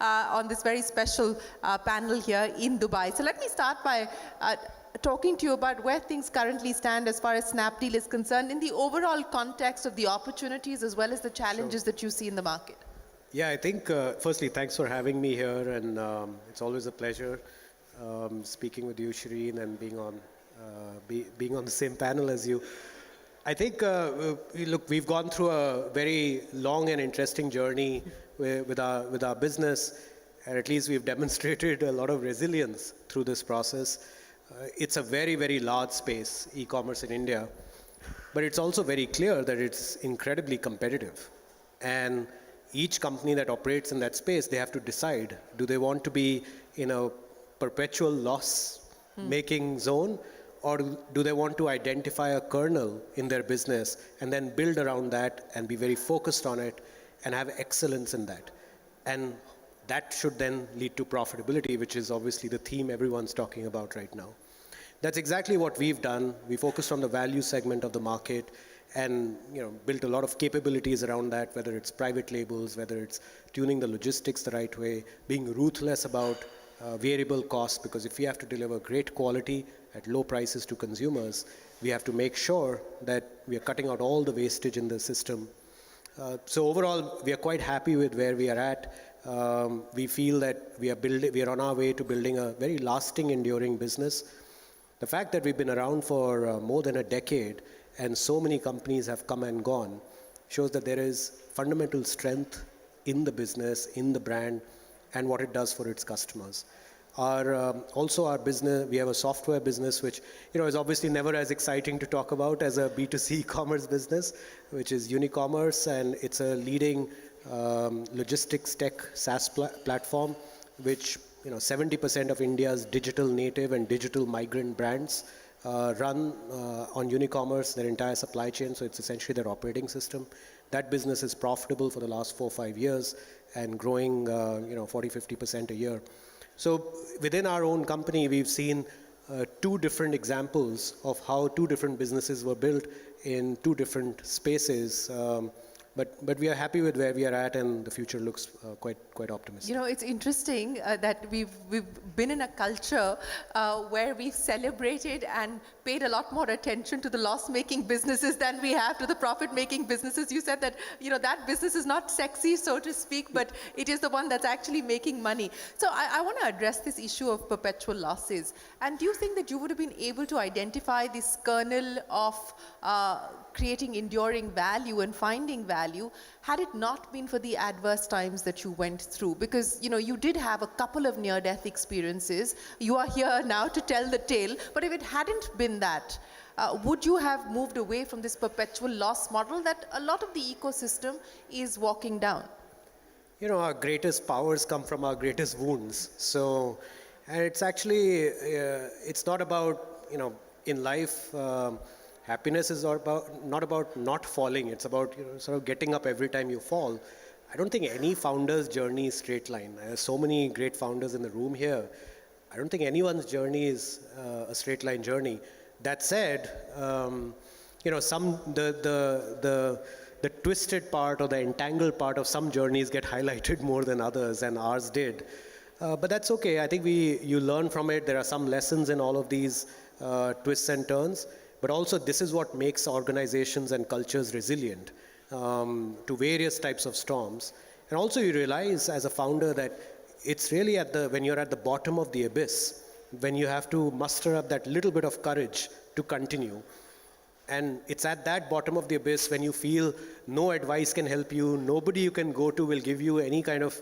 on this very special panel here in Dubai. So let me start by talking to you about where things currently stand as far as Snapdeal is concerned in the overall context of the opportunities as well as the challenges that you see in the market. Yeah, I think, firstly, thanks for having me here, and it's always a pleasure speaking with you, Shereen, and being on the same panel as you. I think, look, we've gone through a very long and interesting journey with our business, and at least we've demonstrated a lot of resilience through this process. It's a very, very large space, e-commerce in India, but it's also very clear that it's incredibly competitive. And each company that operates in that space, they have to decide, do they want to be in a perpetual loss-making zone, or do they want to identify a kernel in their business and then build around that and be very focused on it and have excellence in that? And that should then lead to profitability, which is obviously the theme everyone's talking about right now. That's exactly what we've done. We focused on the value segment of the market and built a lot of capabilities around that, whether it's private labels, whether it's tuning the logistics the right way, being ruthless about variable costs, because if we have to deliver great quality at low prices to consumers, we have to make sure that we are cutting out all the wastage in the system. So overall, we are quite happy with where we are at. We feel that we are on our way to building a very lasting, enduring business. The fact that we've been around for more than a decade and so many companies have come and gone shows that there is fundamental strength in the business, in the brand, and what it does for its customers. Also our business, we have a software business which is obviously never as exciting to talk about as a B2C e-commerce business, which is Unicommerce, and it's a leading logistics tech SaaS platform, which 70% of India's digital native and digital migrant brands run on Unicommerce, their entire supply chain, so it's essentially their operating system. That business is profitable for the last 4 or 5 years and growing 40-50% a year. So within our own company, we've seen 2 different examples of how 2 different businesses were built in 2 different spaces. But we are happy with where we are at, and the future looks quite optimistic. It's interesting that we've been in a culture where we've celebrated and paid a lot more attention to the loss-making businesses than we have to the profit-making businesses. You said that that business is not sexy, so to speak, but it is the one that's actually making money. So I want to address this issue of perpetual losses. And do you think that you would have been able to identify this kernel of creating enduring value and finding value had it not been for the adverse times that you went through? Because you did have a couple of near-death experiences. You are here now to tell the tale, but if it hadn't been that, would you have moved away from this perpetual loss model that a lot of the ecosystem is walking down? Our greatest powers come from our greatest wounds. So, and it's actually, it's not about, in life, happiness is not about not falling. It's about sort of getting up every time you fall. I don't think any founder's journey is straight line. There are so many great founders in the room here. I don't think anyone's journey is a straight line journey. That said, the twisted part or the entangled part of some journeys get highlighted more than others, and ours did. But that's okay. I think you learn from it. There are some lessons in all of these twists and turns. But also, this is what makes organizations and cultures resilient to various types of storms. And also, you realize as a founder that it's really when you're at the bottom of the abyss, when you have to muster up that little bit of courage to continue. And it's at that bottom of the abyss when you feel no advice can help you, nobody you can go to will give you any kind of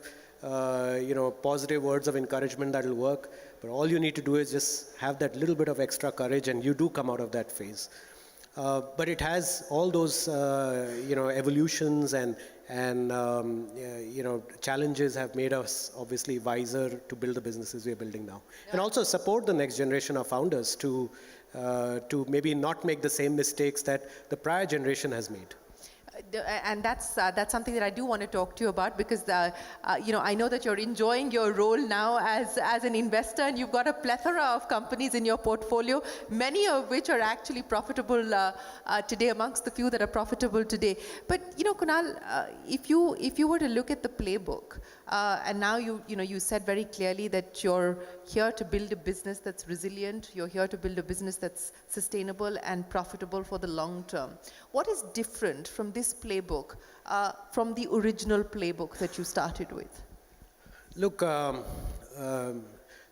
positive words of encouragement that will work. But all you need to do is just have that little bit of extra courage, and you do come out of that phase. But it has all those, evolutions and challenges have made us obviously wiser to build the businesses we are building now. Yeah. And also support the next generation of founders to maybe not make the same mistakes that the prior generation has made. And that's something that I do want to talk to you about, because I know that you're enjoying your role now as an investor, and you've got a plethora of companies in your portfolio, many of which are actually profitable today, amongst the few that are profitable today. But Kunal, if you were to look at the playbook, And now you said very clearly that you're here to build a business that's resilient. You're here to build a business that's sustainable and profitable for the long term. What is different from this playbook, from the original playbook that you started with? Look,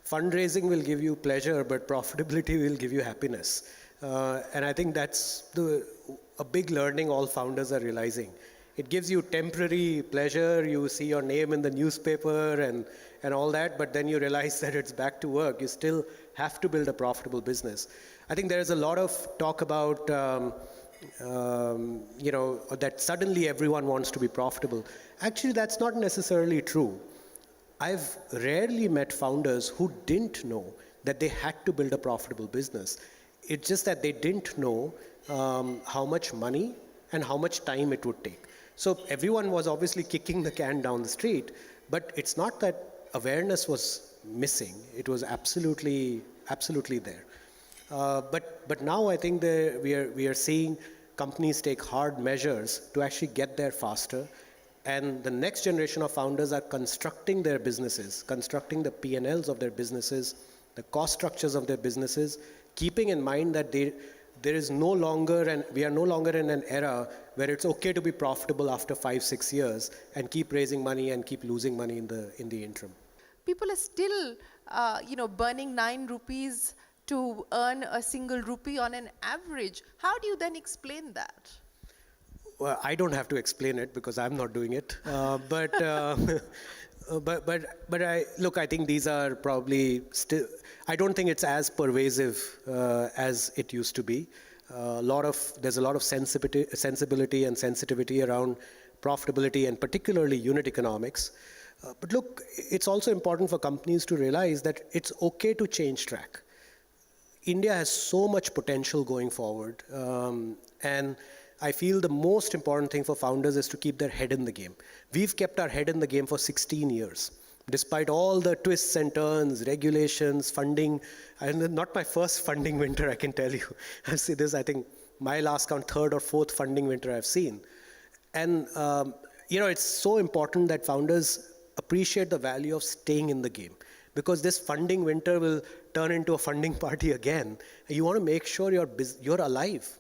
fundraising will give you pleasure, but profitability will give you happiness. And I think that's a big learning all founders are realizing. It gives you temporary pleasure, you see your name in the newspaper and all that, but then you realize that it's back to work. You still have to build a profitable business. I think there is a lot of talk about, that suddenly everyone wants to be profitable. Actually, that's not necessarily true. I've rarely met founders who didn't know that they had to build a profitable business. It's just that they didn't know how much money and how much time it would take. So everyone was obviously kicking the can down the street, but it's not that awareness was missing. It was absolutely there. But now I think we are seeing companies take hard measures to actually get there faster. And the next generation of founders are constructing their businesses, constructing the P&Ls of their businesses, the cost structures of their businesses, keeping in mind that there is no longer, and we are no longer in an era where it's okay to be profitable after 5-6 years and keep raising money and keep losing money in the interim. People are still, burning 9 rupees to earn a single rupee on an average. How do you then explain that? Well, I don't have to explain it because I'm not doing it. But I think these are probably still. I don't think it's as pervasive as it used to be. There's a lot of sensibility and sensitivity around profitability and particularly unit economics. But look, it's also important for companies to realize that it's okay to change track. India has so much potential going forward, and I feel the most important thing for founders is to keep their head in the game. We've kept our head in the game for 16 years. Despite all the twists and turns, regulations, funding, and not my first funding winter, I can tell you. I've seen this, I think, my last count, 3rd or 4th funding winter I've seen. And, it's so important that founders appreciate the value of staying in the game, because this funding winter will turn into a funding party again. And you want to make sure you're alive.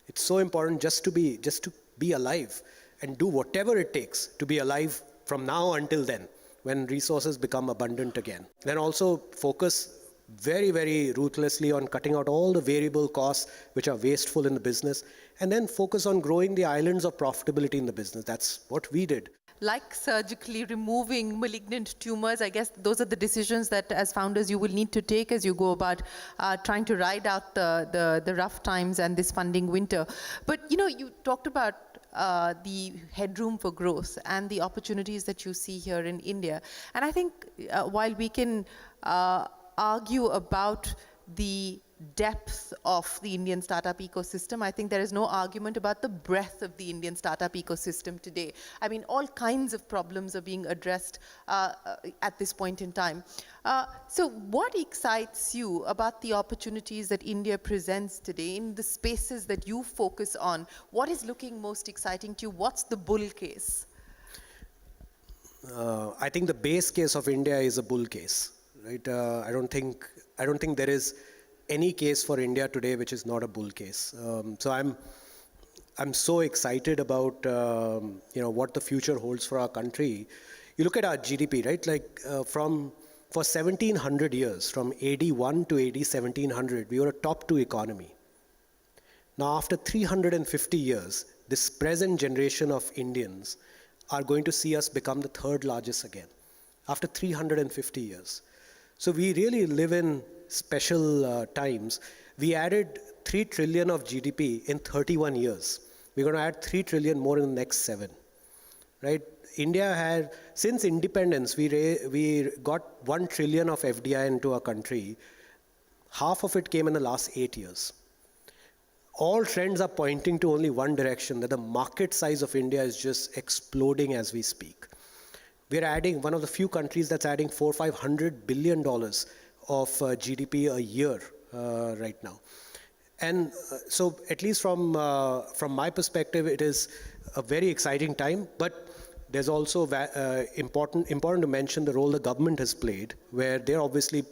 It's so important just to be alive and do whatever it takes to be alive from now until then, when resources become abundant again. Then also focus very, very ruthlessly on cutting out all the variable costs which are wasteful in the business, and then focus on growing the islands of profitability in the business. That's what we did. Like surgically removing malignant tumors, I guess those are the decisions that as founders you will need to take as you go about trying to ride out the rough times and this funding winter. But you talked about the headroom for growth and the opportunities that you see here in India. And I think while we can argue about the depth of the Indian startup ecosystem, I think there is no argument about the breadth of the Indian startup ecosystem today. I mean, all kinds of problems are being addressed at this point in time. So what excites you about the opportunities that India presents today in the spaces that you focus on? What is looking most exciting to you? What's the bull case? I think the base case of India is a bull case, right? I don't think there is any case for India today which is not a bull case. So I'm so excited about what the future holds for our country. You look at our GDP, right? For 1700 years, from AD 1 to AD 1700, we were a top 2 economy. Now, after 350 years, this present generation of Indians are going to see us become the 3rd largest again, after 350 years. So we really live in special times. We added 3 trillion of GDP in 31 years. We're going to add 3 trillion more in the next 7, right? India had, since independence, we got 1 trillion of FDI into our country. Half of it came in the last 8 years. All trends are pointing to only one direction, that the market size of India is just exploding as we speak. We're adding, one of the few countries that's adding $400-500 billion of GDP a year right now. And so at least from my perspective, it is a very exciting time. But There's also important to mention the role the government has played, where they're obviously,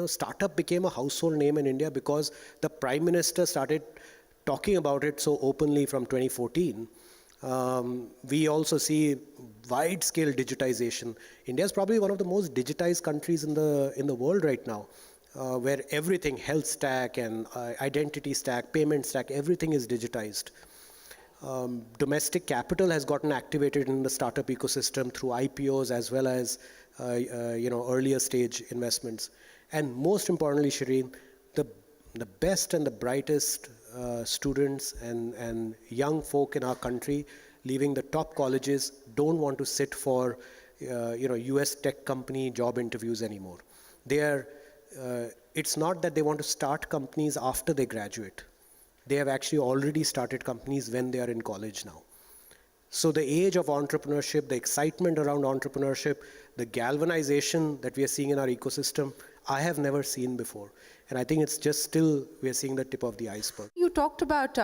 startup became a household name in India because the Prime Minister started talking about it so openly from 2014. We also see wide-scale digitization. India is probably one of the most digitized countries in the world right now, where everything, health stack and identity stack, payment stack, everything is digitized. Domestic capital has gotten activated in the startup ecosystem through IPOs as well as earlier stage investments. And most importantly, Shereen, the best and the brightest students and young folk in our country leaving the top colleges don't want to sit for US tech company job interviews anymore. It's not that they want to start companies after they graduate. They have actually already started companies when they are in college now. So the age of entrepreneurship, the excitement around entrepreneurship, the galvanization that we are seeing in our ecosystem, I have never seen before. And I think it's just still, we are seeing the tip of the iceberg. You talked about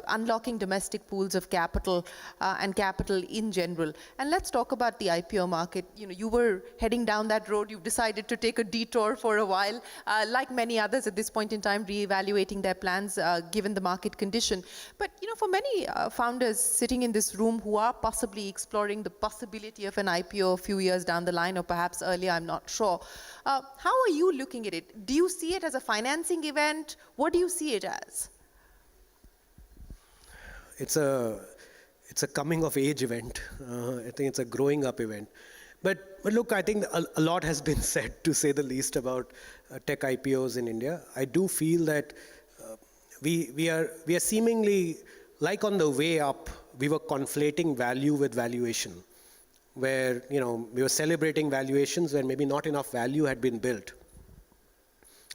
unlocking domestic pools of capital and capital in general. And let's talk about the IPO market. You were heading down that road. You've decided to take a detour for a while. Like many others at this point in time, reevaluating their plans given the market condition. But for many founders sitting in this room who are possibly exploring the possibility of an IPO a few years down the line, or perhaps earlier, I'm not sure. How are you looking at it? Do you see it as a financing event? What do you see it as? It's a coming of age event. I think it's a growing up event. But look, I think a lot has been said, to say the least, about tech IPOs in India. I do feel that we are seemingly, like on the way up, we were conflating value with valuation, where we were celebrating valuations where maybe not enough value had been built.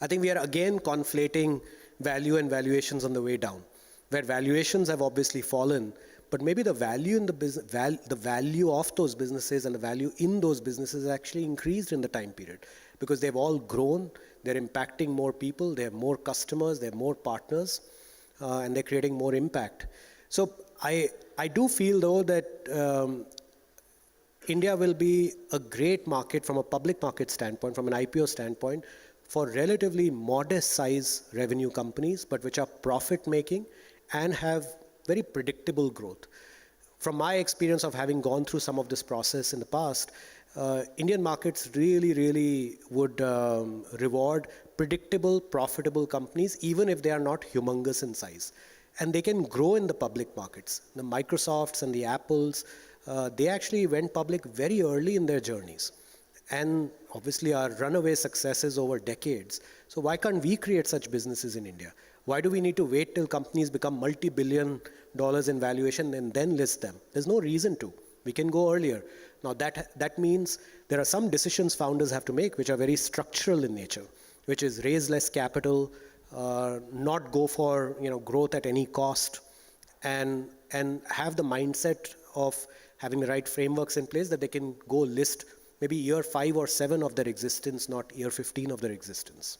I think we are again conflating value and valuations on the way down, where valuations have obviously fallen, but maybe the value in the value of those businesses and the value in those businesses actually increased in the time period, because they've all grown, they're impacting more people, they have more customers, they have more partners, and they're creating more impact. So I do feel though that India will be a great market from a public market standpoint, from an IPO standpoint, for relatively modest size revenue companies, but which are profit making and have very predictable growth. From my experience of having gone through some of this process in the past, Indian markets really would reward predictable, profitable companies, even if they are not humongous in size. And they can grow in the public markets. The Microsofts and the Apples, they actually went public very early in their journeys, and obviously are runaway successes over decades. So why can't we create such businesses in India? Why do we need to wait till companies become multi-billion dollars in valuation and then list them? There's no reason to. We can go earlier. Now that means there are some decisions founders have to make which are very structural in nature, which is raise less capital, not go for growth at any cost, and have the mindset of having the right frameworks in place that they can go list maybe year 5 or 7 of their existence, not year 15 of their existence.